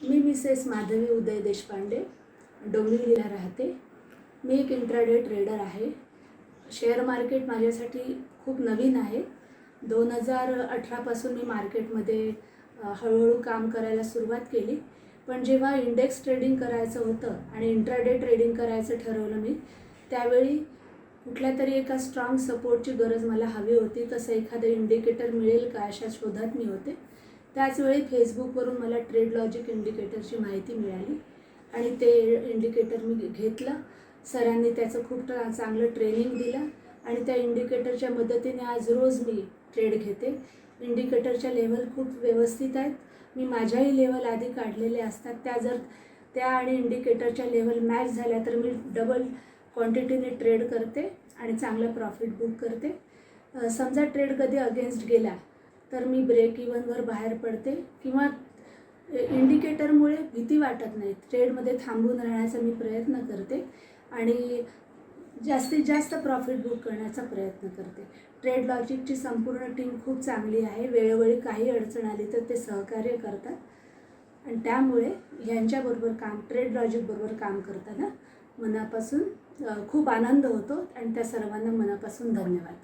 मी Mrs Madhavi उदय देशपांडे, डोंबिवलीला राहते. मी एक intraday trader आहे. शेअर मार्केट माझ्यासाठी खूप नवीन आहे. 2018 पासून मी मार्केटमध्ये हळूहळू काम करायला सुरुवात केली. पण जेव्हा इंडेक्स ट्रेडिंग करायचं होतं आणि इंट्राडे ट्रेडिंग करायचं ठरवलं मी, त्यावेळी कुठल्यातरी एका स्ट्रॉंग सपोर्टची गरज मला हवी होती. तसं एखादं इंडिकेटर मिळेल का अशा शोधात मी होते. त्याचवेळी फेसबुकवरून मला ट्रेड लॉजिक इंडिकेटरची माहिती मिळाली आणि ते इंडिकेटर मी घेतलं. सरांनी त्याचं खूप चांगलं ट्रेनिंग दिलं आणि त्या इंडिकेटरच्या मदतीने आज रोज मी ट्रेड घेते. इंडिकेटरच्या लेवल खूप व्यवस्थित आहेत. मी माझ्याही लेवल आधी काढलेले असतात. त्या आणि इंडिकेटरच्या लेवल मॅच झाल्या तर मी डबल क्वांटिटीने ट्रेड करते आणि चांगलं प्रॉफिट बुक करते. समजा ट्रेड कधी अगेन्स्ट गेला तर मी ब्रेक इव्हनवर बाहेर पडते किंवा इंडिकेटरमुळे भीती वाटत नाही. ट्रेडमध्ये थांबून राहण्याचा मी प्रयत्न करते आणि जास्तीत जास्त प्रॉफिट बुक करण्याचा प्रयत्न करते. ट्रेड लॉजिकची संपूर्ण टीम खूप चांगली आहे. वेळोवेळी काही अडचण आली तर ते सहकार्य करतात आणि त्यामुळे ट्रेड लॉजिकबरोबर काम करताना मनापासून खूप आनंद होतो आणि त्या सर्वांना मनापासून धन्यवाद.